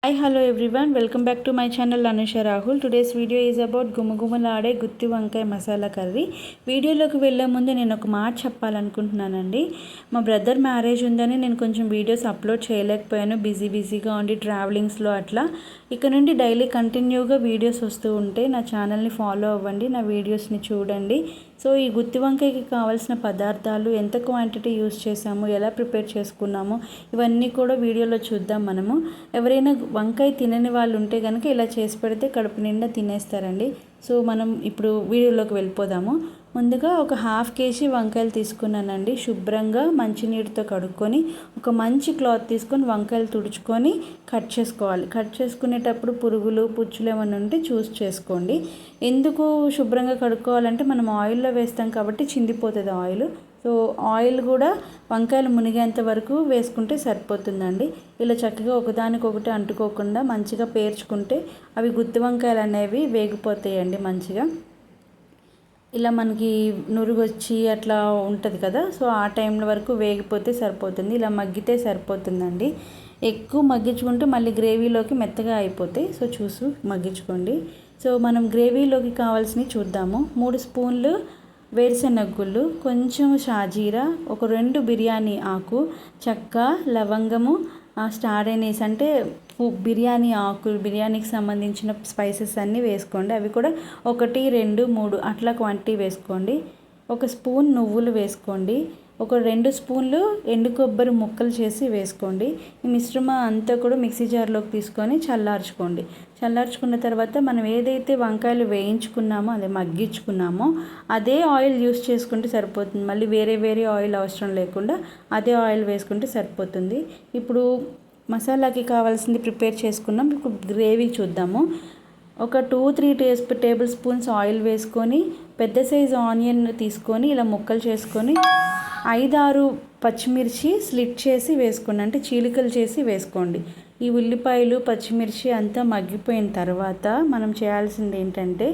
Hi, hello everyone. Welcome back to my channel Anusha Rahul. Today's video is about గుమగుమలాడే గుత్తి వంకాయ masala curry. వీడియోలోకి వెళ్ళే ముందు నేను ఒక మాట చెప్పాలనుకుంటున్నానండి. మా బ్రదర్ మ్యారేజ్ ఉందని నేను కొంచెం వీడియోస్ అప్లోడ్ చేయలేకపోయాను. బిజీగా ఉండి ట్రావెలింగ్స్లో అట్లా. ఇక నుండి డైలీ కంటిన్యూగా వీడియోస్ వస్తూ ఉంటే నా ఛానల్ని ఫాలో అవ్వండి, నా వీడియోస్ని చూడండి. సో ఈ గుత్తి వంకాయకి కావాల్సిన పదార్థాలు, ఎంత క్వాంటిటీ యూస్ చేసాము, ఎలా ప్రిపేర్ చేసుకున్నాము, ఇవన్నీ కూడా వీడియోలో చూద్దాం మనము. ఎవరైనా వంకాయ తినని వాళ్ళు ఉంటే కనుక ఇలా చేసి పెడితే కడుపు నిండా తినేస్తారండి. సో మనం ఇప్పుడు వీడియోలోకి వెళ్ళిపోదాము. ముందుగా ఒక హాఫ్ కేజీ వంకాయలు తీసుకున్నానండి. శుభ్రంగా మంచినీటితో కడుక్కొని ఒక మంచి క్లాత్ తీసుకొని వంకాయలు తుడుచుకొని కట్ చేసుకోవాలి. కట్ చేసుకునేటప్పుడు పురుగులు పుచ్చులు ఏమైనా ఉంటే చూస్ చేసుకోండి. ఎందుకు శుభ్రంగా కడుక్కోవాలంటే మనం ఆయిల్లో వేస్తాం కాబట్టి చిందిపోతుంది ఆయిల్. సో ఆయిల్ కూడా వంకాయలు మునిగేంత వరకు వేసుకుంటే సరిపోతుందండి. ఇలా చక్కగా ఒకదానికొకటి అంటుకోకుండా మంచిగా పేర్చుకుంటే అవి గుత్తి వంకాయలు అనేవి వేగిపోతాయండి మంచిగా. ఇలా మనకి నురుగు వచ్చి అట్లా ఉంటుంది కదా, సో ఆ టైంలో వరకు వేగిపోతే సరిపోతుంది. ఇలా మగ్గితే సరిపోతుందండి. ఎక్కువ మగ్గించుకుంటే మళ్ళీ గ్రేవీలోకి మెత్తగా అయిపోతాయి. సో చూసు మగ్గించుకోండి. సో మనం గ్రేవీలోకి కావాల్సినవి చూద్దాము. 3 స్పూన్లు వేరుశెనగ గుళ్ళు, కొంచెం షాజీరా, ఒక 2 బిర్యానీ ఆకు, చెక్క, లవంగము, స్టార్ ఎనీస్ అంటే బిర్యానీ ఆకులు, బిర్యానీకి సంబంధించిన స్పైసెస్ అన్నీ వేసుకోండి. అవి కూడా 1, 2, 3 అట్లా క్వాంటిటీ వేసుకోండి. 1 స్పూన్ నువ్వులు వేసుకోండి. ఒక 2 స్పూన్లు ఎండు కొబ్బరి ముక్కలు చేసి వేసుకోండి. ఈ మిశ్రమం అంతా కూడా మిక్సీ జార్లోకి తీసుకొని చల్లార్చుకోండి. చల్లార్చుకున్న తర్వాత మనం ఏదైతే వంకాయలు వేయించుకున్నామో, అదే మగ్గించుకున్నామో అదే ఆయిల్ యూస్ చేసుకుంటే సరిపోతుంది. మళ్ళీ వేరే ఆయిల్ అవసరం లేకుండా అదే ఆయిల్ వేసుకుంటే సరిపోతుంది. ఇప్పుడు మసాలాకి కావాల్సింది ప్రిపేర్ చేసుకున్నాం. ఇప్పుడు గ్రేవీ చూద్దాము. ఒక 2-3 టేబుల్ స్పూన్స్ ఆయిల్ వేసుకొని పెద్ద సైజు ఆనియన్ తీసుకొని ఇలా ముక్కలు చేసుకొని 5-6 పచ్చిమిర్చి స్లిట్ చేసి వేసుకోండి, అంటే చీలికలు చేసి వేసుకోండి. ఈ ఉల్లిపాయలు పచ్చిమిర్చి అంతా మగ్గిపోయిన తర్వాత మనం చేయాల్సింది ఏంటంటే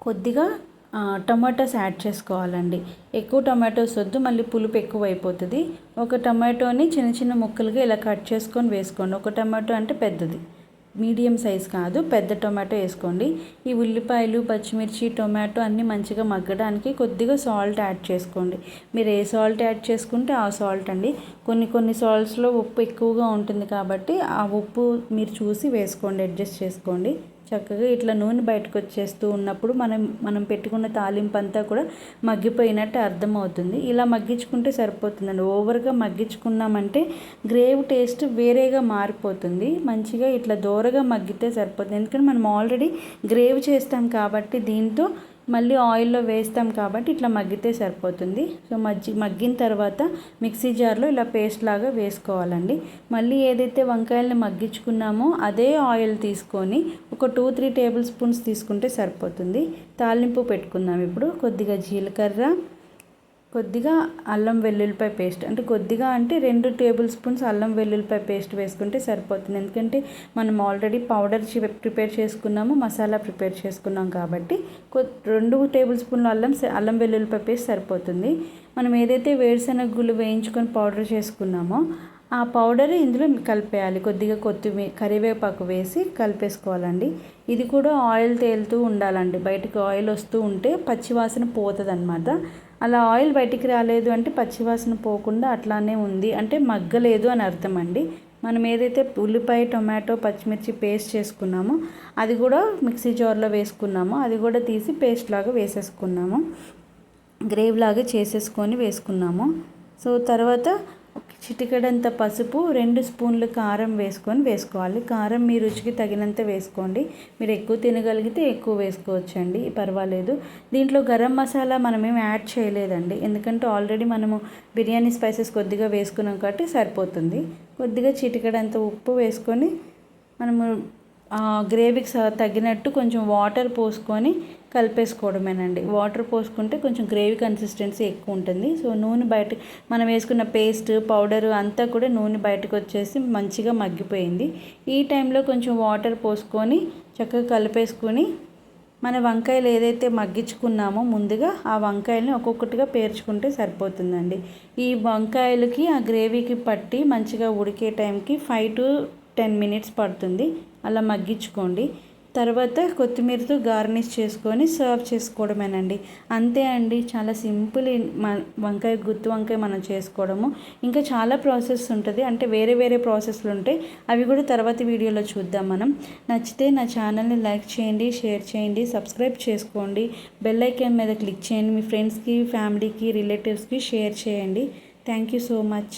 కొద్దిగా టమాటోస్ యాడ్ చేసుకోవాలండి. ఎక్కువ టమాటోస్ వద్దు, మళ్ళీ పులుపు ఎక్కువ అయిపోతుంది. ఒక టమాటోని చిన్న ముక్కలుగా ఇలా కట్ చేసుకొని వేసుకోండి. ఒక టమాటో అంటే పెద్దది, మీడియం సైజ్ కాదు, పెద్ద టొమాటో వేసుకోండి. ఈ ఉల్లిపాయలు పచ్చిమిర్చి టొమాటో అన్నీ మంచిగా మగ్గడానికి కొద్దిగా సాల్ట్ యాడ్ చేసుకోండి. మీరు ఏ సాల్ట్ యాడ్ చేసుకుంటే ఆ సాల్ట్ అండి. కొన్ని సాల్ట్స్లో ఉప్పు ఎక్కువగా ఉంటుంది కాబట్టి ఆ ఉప్పు మీరు చూసి వేసుకోండి, అడ్జస్ట్ చేసుకోండి. చక్కగా ఇట్లా నూనె బయటకు వచ్చేస్తూ ఉన్నప్పుడు మనం పెట్టుకున్న తాలింపు అంతా కూడా మగ్గిపోయినట్టు అర్థమవుతుంది. ఇలా మగ్గించుకుంటే సరిపోతుందండి. ఓవర్గా మగ్గించుకున్నామంటే గ్రేవీ టేస్ట్ వేరేగా మారిపోతుంది. మంచిగా ఇట్లా దోరగా మగ్గితే సరిపోతుంది. ఎందుకంటే మనం ఆల్రెడీ గ్రేవీ చేస్తాం కాబట్టి దీంతో మళ్ళీ ఆయిల్లో వేస్తాం కాబట్టి ఇట్లా మగ్గితే సరిపోతుంది. సో మగ్గిన తర్వాత మిక్సీ జార్లో ఇలా పేస్ట్ లాగా వేసుకోవాలండి. మళ్ళీ ఏదైతే వంకాయల్ని మగ్గించుకున్నామో అదే ఆయిల్ తీసుకొని ఒక 2-3 టేబుల్ స్పూన్స్ తీసుకుంటే సరిపోతుంది. తాలింపు పెట్టుకుందాం. ఇప్పుడు కొద్దిగా జీలకర్ర, కొద్దిగా అల్లం వెల్లుల్లిపాయ పేస్ట్, అంటే కొద్దిగా అంటే 2 టేబుల్ స్పూన్స్ అల్లం వెల్లుల్లిపాయ పేస్ట్ వేసుకుంటే సరిపోతుంది. ఎందుకంటే మనం ఆల్రెడీ పౌడర్ ప్రిపేర్ చేసుకున్నాము, మసాలా ప్రిపేర్ చేసుకున్నాం కాబట్టి 2 టేబుల్ స్పూన్లు అల్లం వెల్లుల్లిపాయ పేస్ట్ సరిపోతుంది. మనం ఏదైతే వేరుశెనగ గుళ్ళు వేయించుకొని పౌడర్ చేసుకున్నామో ఆ పౌడర్ ఇందులో కలిపేయాలి. కొద్దిగా కొత్తిమీర, కరివేపాకు వేసి కలిపేసుకోవాలండి. ఇది కూడా ఆయిల్ తేలుతూ ఉండాలండి. బయటకు ఆయిల్ వస్తూ ఉంటే పచ్చివాసన పోతుంది అన్నమాట. అలా ఆయిల్ బయటికి రాలేదు అంటే పచ్చివాసన పోకుండా అట్లానే ఉంది అంటే మగ్గలేదు అని అర్థం అండి. మనం ఏదైతే ఉల్లిపాయ టొమాటో పచ్చిమిర్చి పేస్ట్ చేసుకున్నామో అది కూడా మిక్సీ జార్లో వేసుకున్నామో అది కూడా తీసి పేస్ట్ లాగా వేసేసుకున్నాము, గ్రేవీ లాగా చేసేసుకొని వేసుకున్నాము. సో తర్వాత చిటికెడంత పసుపు, 2 స్పూన్లు కారం వేసుకోవాలి. కారం మీ రుచికి తగినంత వేసుకోండి. మీరు ఎక్కువ తినగలిగితే ఎక్కువ వేసుకోవచ్చండి, పర్వాలేదు. దీంట్లో గరం మసాలా మనమేం యాడ్ చేయలేదండి, ఎందుకంటే ఆల్రెడీ మనము బిర్యానీ స్పైసెస్ కొద్దిగా వేసుకున్నాం కాబట్టి సరిపోతుంది. కొద్దిగా చిటికెడంత ఉప్పు వేసుకొని మనము గ్రేవీకి తగినట్టు కొంచెం వాటర్ పోసుకొని కలిపేసుకోవడమేనండి. వాటర్ పోసుకుంటే కొంచెం గ్రేవీ కన్సిస్టెన్సీ ఎక్కువ ఉంటుంది. సో నూనె మనం వేసుకున్న పేస్ట్ పౌడరు అంతా కూడా నూనె బయటకు వచ్చేసి మంచిగా మగ్గిపోయింది. ఈ టైంలో కొంచెం వాటర్ పోసుకొని చక్కగా కలిపేసుకొని మన వంకాయలు ఏదైతే మగ్గించుకున్నామో ముందుగా ఆ వంకాయలని ఒక్కొక్కటిగా పేర్చుకుంటే సరిపోతుందండి. ఈ వంకాయలకి ఆ గ్రేవీకి పట్టి మంచిగా ఉడికే టైంకి 5 to 10 మినిట్స్ పడుతుంది. అలా మగ్గించుకోండి. తర్వాత కొత్తిమీరతో గార్నిష్ చేసుకొని సర్వ్ చేసుకోవడమేనండి. అంతే అండి, చాలా సింపుల్ గుత్తి వంకాయ మనం చేసుకోవడము. ఇంకా చాలా ప్రాసెస్ ఉంటుంది, అంటే వేరే వేరే ప్రాసెస్లు ఉంటాయి. అవి కూడా తర్వాత వీడియోలో చూద్దాం మనం. నచ్చితే నా ఛానల్ని లైక్ చేయండి, షేర్ చేయండి, సబ్స్క్రైబ్ చేసుకోండి, బెల్ ఐకాన్ మీద క్లిక్ చేయండి, మీ ఫ్రెండ్స్కి, ఫ్యామిలీకి, రిలేటివ్స్కి షేర్ చేయండి. Thank you so much.